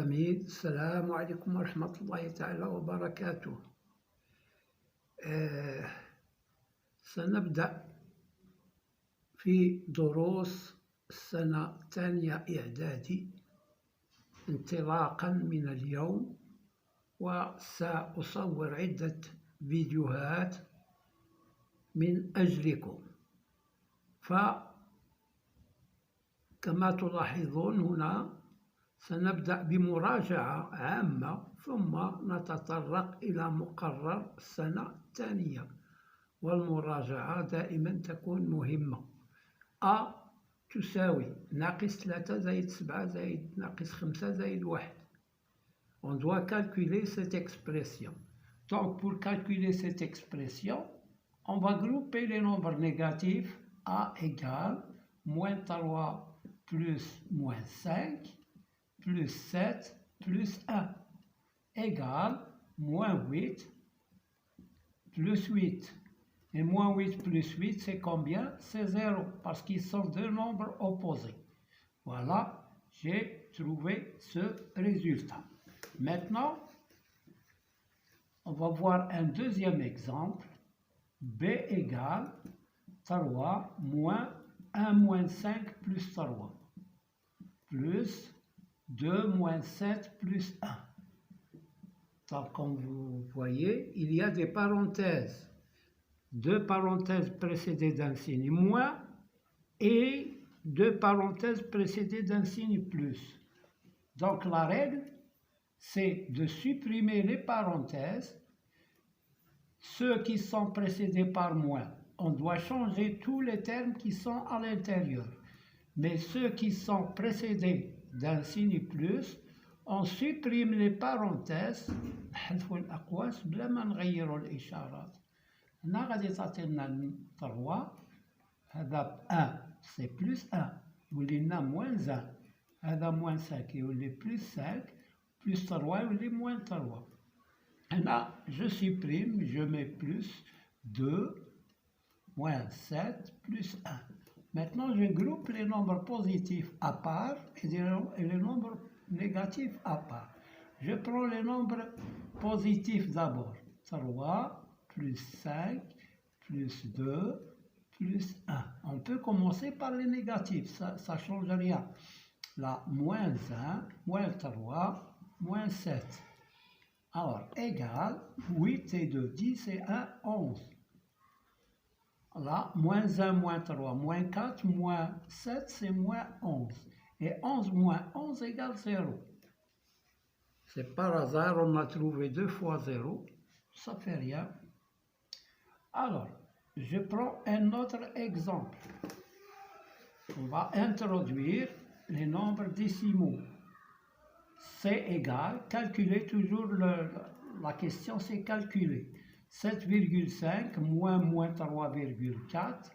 التلاميذ، السلام عليكم ورحمة الله تعالى وبركاته. سنبدأ في دروس السنة الثانية إعدادي انطلاقا من اليوم، وسأصور عدة فيديوهات من أجلكم. فكما تلاحظون هنا سنبدأ بمراجعة عامة، ثم نتطرق إلى مقرر السنة الثانية، والمراجعة دائما تكون مهمة. أ تساوي ناقص 3 زائد 7 زائد ناقص 5 زائد 1. On doit calculer cette expression. Donc pour calculer cette expression, on va grouper les nombres négatifs. A égale moins 3 plus moins 5 plus 7 plus 1 égale moins 8 plus 8. Et moins 8 plus 8, c'est combien? C'est 0, parce qu'ils sont deux nombres opposés. Voilà, j'ai trouvé ce résultat. Maintenant, on va voir un deuxième exemple. B égale 3 moins 1 moins 5 plus 3 plus 2 moins 7 plus 1. Donc, comme vous voyez, il y a des parenthèses. Deux parenthèses précédées d'un signe moins et deux parenthèses précédées d'un signe plus. Donc, la règle, c'est de supprimer les parenthèses. Ceux qui sont précédés par moins, on doit changer tous les termes qui sont à l'intérieur. Mais ceux qui sont précédés d'un signe plus, on supprime les parenthèses. نحذفوا الأقواس بلا ما نغيروا الإشارات. هنا غادي تعطينا 3، هذا 1 سي بلس 1 يولي لنا موان 1، هذا موان 5 يولي بلس 5 بلس 3 يولي موان 3. هنا je supprime, je mets plus 2 moins 7 plus 1. Maintenant je groupe les nombres positifs à part et les nombres négatifs à part. Je prends les nombres positifs d'abord. 3 plus 5 plus 2 plus 1. On peut commencer par les négatifs, ça ne change rien. Là, moins 1, moins 3, moins 7. Alors, égal, 8 et 2, 10 et 1, 11. Là, moins 1, moins 3, moins 4, moins 7, c'est moins 11. Et 11 moins 11 égale 0. C'est par hasard, on a trouvé 2 fois 0. Ça fait rien. Alors, je prends un autre exemple. On va introduire les nombres décimaux. C'est égal, calculer toujours, la question c'est calculer. 7,5 moins 3,4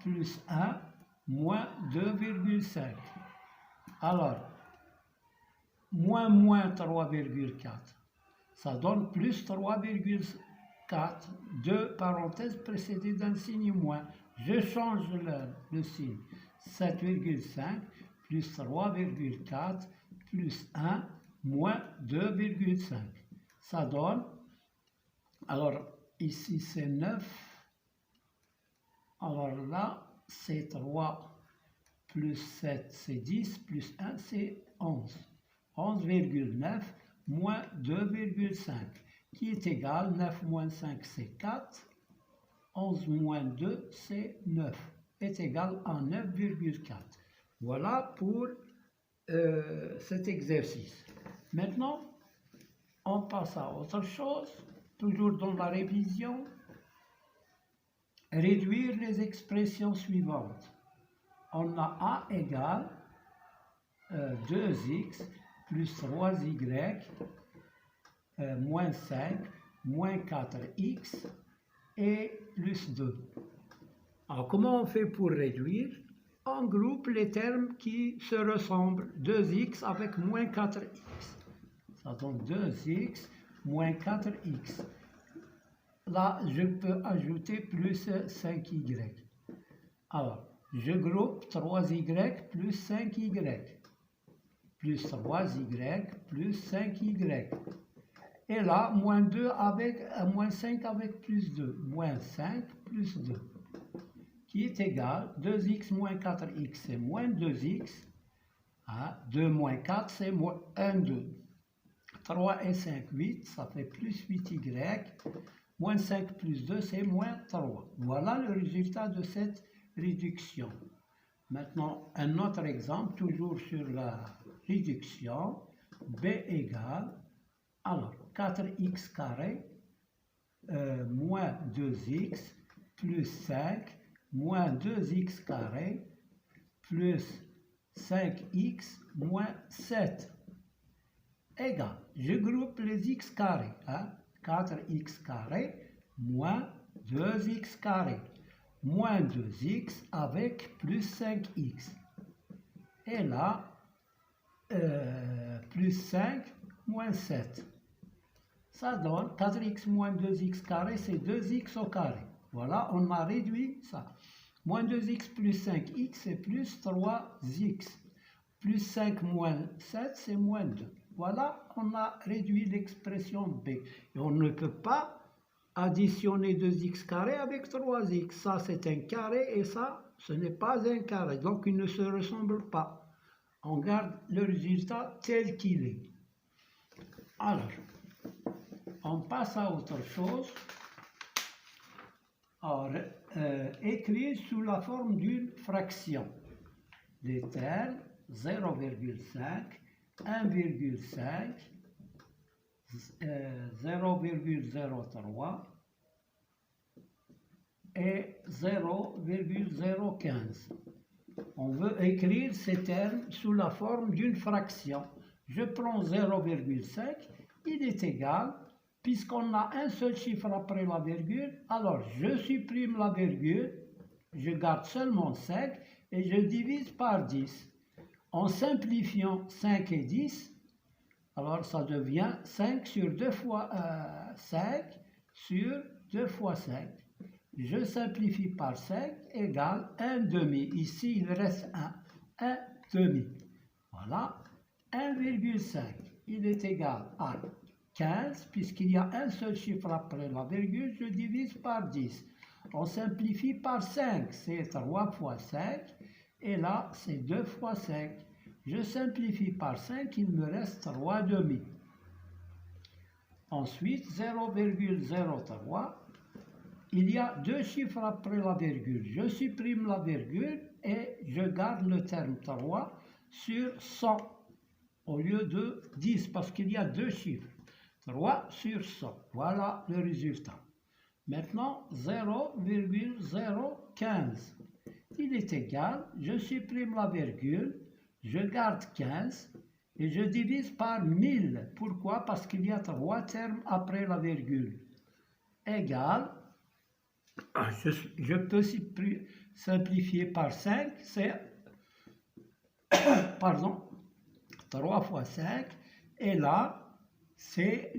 plus 1 moins 2,5. Alors, moins 3,4, ça donne plus 3,4, deux parenthèses précédées d'un signe moins. Je change le signe. 7,5 plus 3,4 plus 1 moins 2,5. Ça donne, alors ici c'est 9, alors là c'est 3 plus 7 c'est 10 plus 1 c'est 11. 11,9 moins 2,5 qui est égal, 9 moins 5 c'est 4, 11 moins 2 c'est 9, est égal à 9,4. Voilà pour cet exercice. Maintenant, on passe à autre chose, toujours dans la révision. Réduire les expressions suivantes. On a A égale 2x plus 3y moins 5 moins 4x et plus 2. Alors comment on fait pour réduire? On groupe les termes qui se ressemblent. 2x avec moins 4x. Ça donne 2x moins 4x. Là, je peux ajouter plus 5y. Alors, je groupe 3y plus 5y. plus 3y plus 5y. Et là, moins 2 avec, moins 5 avec plus 2, moins 5 plus 2, qui est égal, 2x moins 4x, c'est moins 2x, 2 moins 4, c'est moins 1, 2. 3 et 5, 8, ça fait plus 8y, moins 5 plus 2, c'est moins 3. Voilà le résultat de cette réduction. Maintenant, un autre exemple, toujours sur la réduction, b égale, alors, 4x carré moins 2x plus 5 moins 2x carré plus 5x moins 7 égale, je groupe les x carrés, 4x carré moins 2x carré moins 2x avec plus 5x. Et là, plus 5 moins 7. Ça donne 4x moins 2x carré, c'est 2x au carré. Voilà, on a réduit ça. Moins 2x plus 5x, c'est plus 3x. Plus 5 moins 7, c'est moins 2. Voilà, on a réduit l'expression b. Et on ne peut pas additionner 2x carré avec 3x. Ça, c'est un carré et ça, ce n'est pas un carré. Donc, ils ne se ressemblent pas. On garde le résultat tel qu'il est. Alors, on passe à autre chose. Alors, écrire sous la forme d'une fraction. Les termes 0,5, 1,5, 0,03 et 0,015. On veut écrire ces termes sous la forme d'une fraction. Je prends 0,5, il est égal, puisqu'on a un seul chiffre après la virgule, alors je supprime la virgule, je garde seulement 5 et je divise par 10. En simplifiant 5 et 10, alors ça devient 5 sur 2 fois 5 sur 2 fois 5. Je simplifie par 5 égale 1 demi. Ici, il reste 1 demi. Voilà, 1,5. Il est égal à 15, puisqu'il y a un seul chiffre après la virgule, je divise par 10. On simplifie par 5, c'est 3 fois 5, et là, c'est 2 fois 5. Je simplifie par 5, il me reste 3 demi. Ensuite, 0,03. Il y a deux chiffres après la virgule. Je supprime la virgule et je garde le terme 3 sur 100 au lieu de 10 parce qu'il y a deux chiffres. 3 sur 100. Voilà le résultat. Maintenant, 0,015. Il est égal, je supprime la virgule, je garde 15 et je divise par 1000. Pourquoi? Parce qu'il y a 3 termes après la virgule. Égal, je peux simplifier par 5, c'est, pardon, 3 fois 5, et là, c'est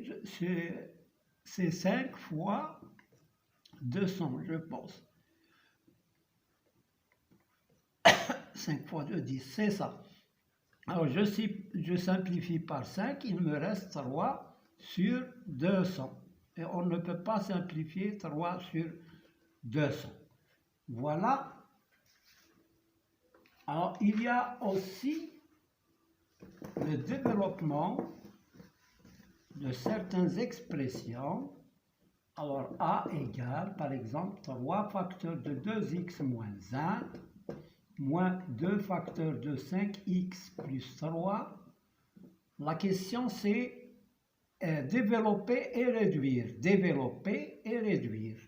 5 fois 200, je pense. 5 fois 2, 10, c'est ça. Alors, je simplifie par 5, il me reste 3 sur 200. Et on ne peut pas simplifier 3 sur 200. Voilà. Alors, il y a aussi le développement de certaines expressions. Alors, A égale, par exemple, 3 facteurs de 2x moins 1, moins 2 facteurs de 5x plus 3. La question, c'est développer et réduire. Développer et réduire.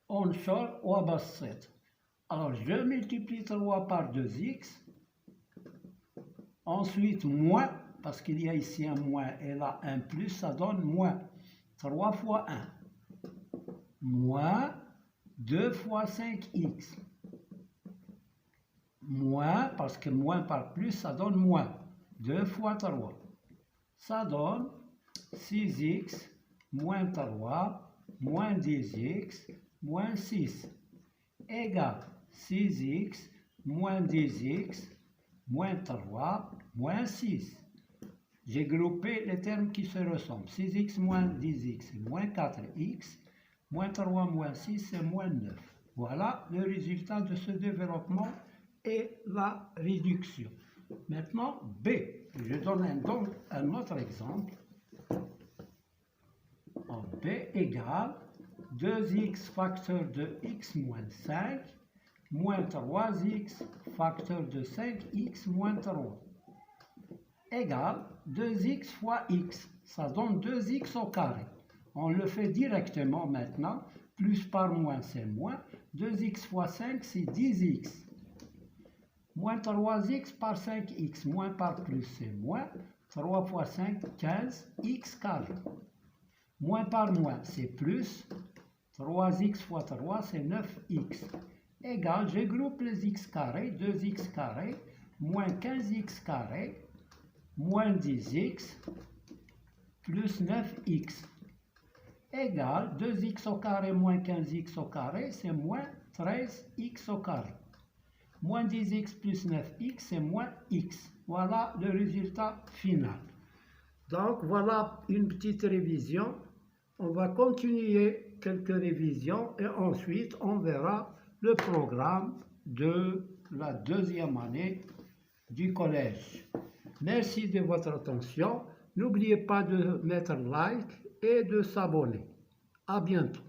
Onshore ou abasset. Alors, je multiplie 3 par 2x. Ensuite, moins, parce qu'il y a ici un moins et là un plus, ça donne moins. 3 fois 1. Moins 2 fois 5x. Moins, parce que moins par plus, ça donne moins. 2 fois 3. Ça donne 6x moins 3 moins 10x moins 6 égale 6x moins 10x moins 3 moins 6. J'ai groupé les termes qui se ressemblent. 6x moins 10x, moins 4x, moins 3 moins 6, c'est moins 9. Voilà le résultat de ce développement et la réduction. Maintenant, B. Je donne donc un autre exemple. En B égale 2x facteur de x moins 5 moins 3x facteur de 5x moins 3 égale 2x fois x. Ça donne 2x au carré. On le fait directement maintenant. Plus par moins, c'est moins. 2x fois 5, c'est 10x. Moins 3x par 5x. Moins par plus, c'est moins. 3 fois 5, 15, x carré. Moins par moins, c'est plus. 3x fois 3, c'est 9x. Égal, je groupe les x carrés. 2x carré, moins 15x carré, moins 10x, plus 9x. Égal, 2x au carré moins 15x au carré, c'est moins 13x au carré. Moins 10x plus 9x, c'est moins x. Voilà le résultat final. Donc, voilà une petite révision. On va continuer quelques révisions et ensuite on verra le programme de la deuxième année du collège. Merci de votre attention. N'oubliez pas de mettre like et de s'abonner. À bientôt.